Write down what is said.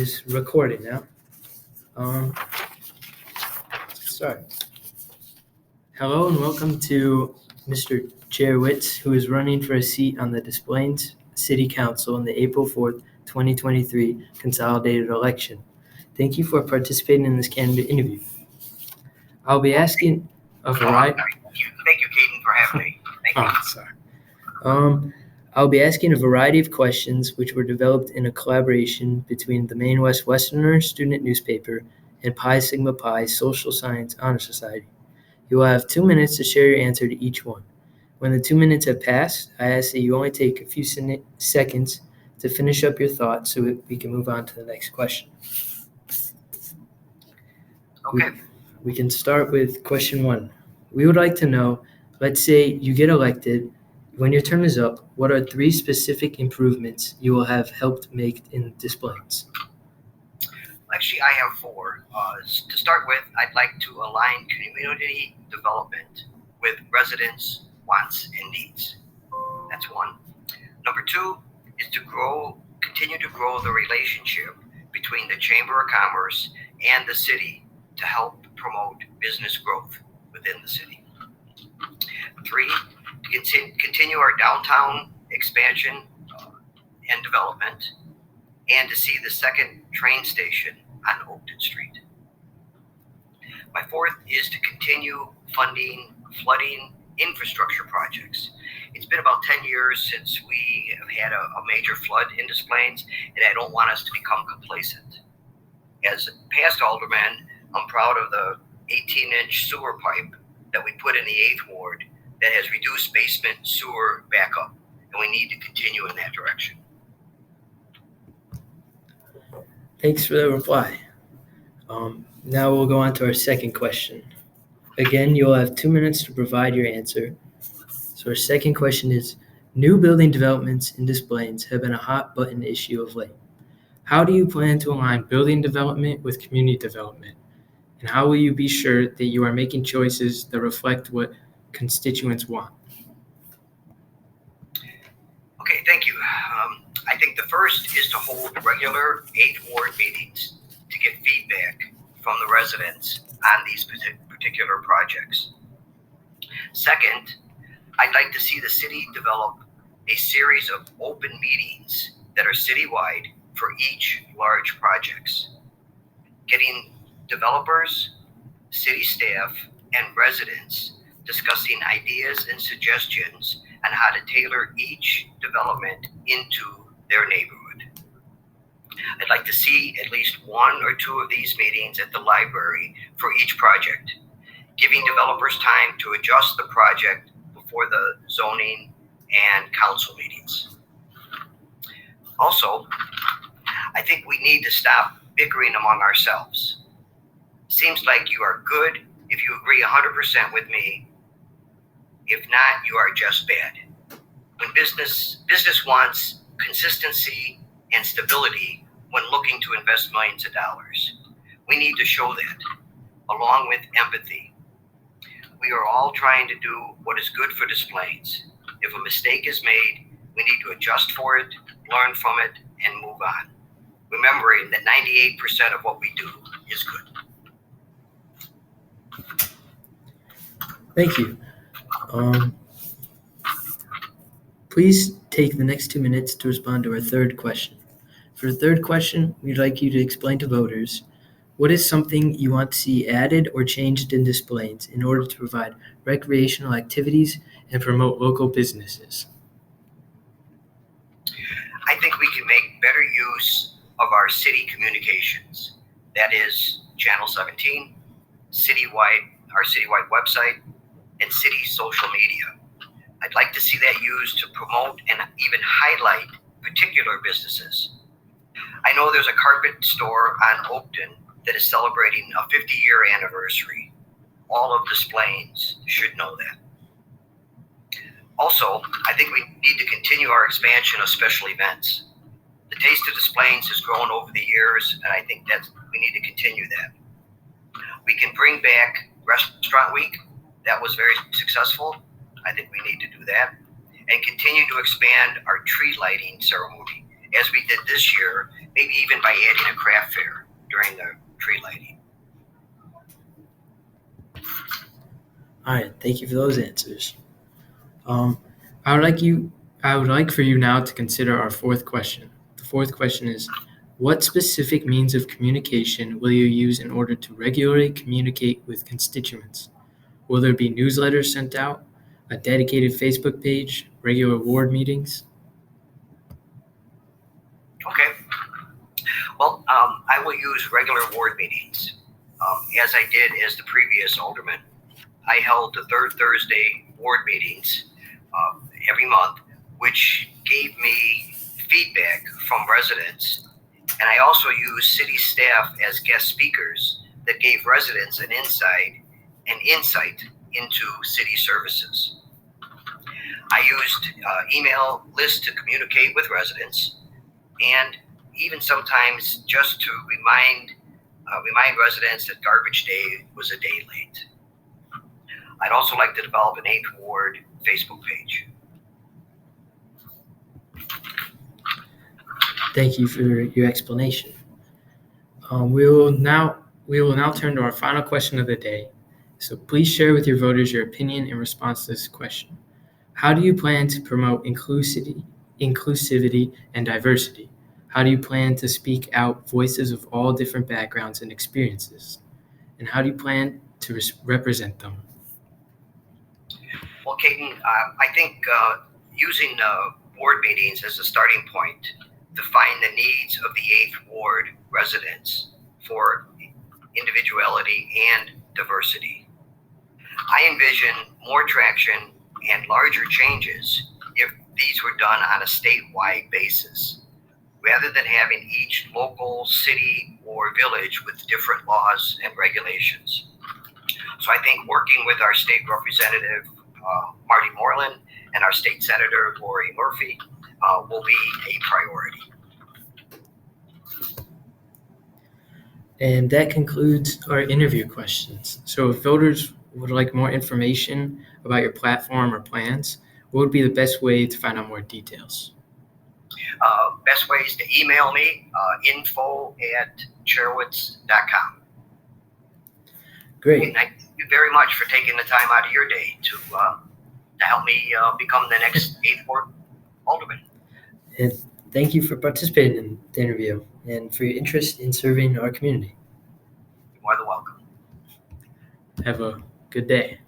is recording now. Sorry. Hello and welcome to Mr. Charewicz, who is running for a seat on the Des Plaines City Council in the April 4th, 2023 consolidated election. Thank you for participating in this candidate interview. I'll be asking a variety. Thank you, Keaton, for having me. Thank you. Sorry. I'll be asking a variety of questions which were developed in a collaboration between the Maine West Westerner student newspaper and Pi Sigma Pi Social Science Honor Society. You will have 2 minutes to share your answer to each one. When the 2 minutes have passed, I ask that you only take a few seconds to finish up your thoughts so we can move on to the next question. Okay. We can start with question 1. We would like to know, let's say you get elected. When your term is up, what are 3 specific improvements you will have helped make in Des Plaines? Actually, I have 4. To start with, I'd like to align community development with residents' wants and needs. That's 1. Number 2 is to continue to grow the relationship between the Chamber of Commerce and the city to help promote business growth within the city. 3, to continue our downtown expansion and development, and to see the second train station on Oakton Street. My 4th is to continue funding flooding infrastructure projects. It's been about 10 years since we have had a major flood in Des Plaines, and I don't want us to become complacent. As past alderman, I'm proud of the 18-inch sewer pipe that we put in the 8th Ward that has reduced basement sewer backup, and we need to continue in that direction. Thanks for the reply. Now we'll go on to our second question. Again, you'll have 2 minutes to provide your answer. So our second question is, new building developments in Des Plaines have been a hot button issue of late. How do you plan to align building development with community development? And how will you be sure that you are making choices that reflect what constituents want? Okay, thank you. I think the first is to hold regular 8th Ward meetings to get feedback from the residents on these particular projects. Second, I'd like to see the city develop a series of open meetings that are citywide for each large projects, getting developers, city staff, and residents discussing ideas and suggestions on how to tailor each development into their neighborhood. I'd like to see at least 1 or 2 of these meetings at the library for each project, giving developers time to adjust the project before the zoning and council meetings. Also, I think we need to stop bickering among ourselves. Seems like you are good if you agree 100% with me. If not, you are just bad. When business wants consistency and stability when looking to invest millions of dollars, we need to show that, along with empathy. We are all trying to do what is good for Des Plaines. If a mistake is made, we need to adjust for it, learn from it, and move on, remembering that 98% of what we do is good. Thank you. Please take the next 2 minutes to respond to our third question. For the third question, we'd like you to explain to voters what is something you want to see added or changed in Des Plaines in order to provide recreational activities and promote local businesses. I think we can make better use of our city communications. That is Channel 17, our citywide website, and city social media. I'd like to see that used to promote and even highlight particular businesses. I know there's a carpet store on Oakton that is celebrating a 50-year anniversary. All of Des Plaines should know that. Also, I think we need to continue our expansion of special events. The Taste of Des Plaines has grown over the years, and I think we need to continue that. We can bring back Restaurant Week. That was very successful. I think we need to do that. And continue to expand our tree lighting ceremony as we did this year, maybe even by adding a craft fair during the tree lighting. All right, thank you for those answers. I would like for you now to consider our fourth question. The fourth question is, what specific means of communication will you use in order to regularly communicate with constituents? Will there be newsletters sent out, a dedicated Facebook page, regular ward meetings? Okay. Well, I will use regular ward meetings. As I did as the previous alderman, I held the third Thursday ward meetings every month, which gave me feedback from residents. And I also used city staff as guest speakers that gave residents an insight into city services. I used email lists to communicate with residents, and even sometimes just to remind residents that garbage day was a day late. I'd also like to develop an 8th Ward Facebook page. Thank you for your explanation. We will now turn to our final question of the day. So please share with your voters your opinion in response to this question. How do you plan to promote inclusivity and diversity? How do you plan to speak out voices of all different backgrounds and experiences? And how do you plan to represent them? Well, Caden, I think using board meetings as a starting point to find the needs of the 8th Ward residents for individuality and diversity. I envision more traction and larger changes if these were done on a statewide basis, rather than having each local city or village with different laws and regulations. So I think working with our state representative, Marty Moreland, and our state senator, Lori Murphy, will be a priority. And that concludes our interview questions. So if voters would like more information about your platform or plans, what would be the best way to find out more details? Best way is to email me, info@charewicz.com. Great. And thank you very much for taking the time out of your day to help me become the next 8th Ward Alderman. And thank you for participating in the interview and for your interest in serving our community. You're more than welcome. Have a good day.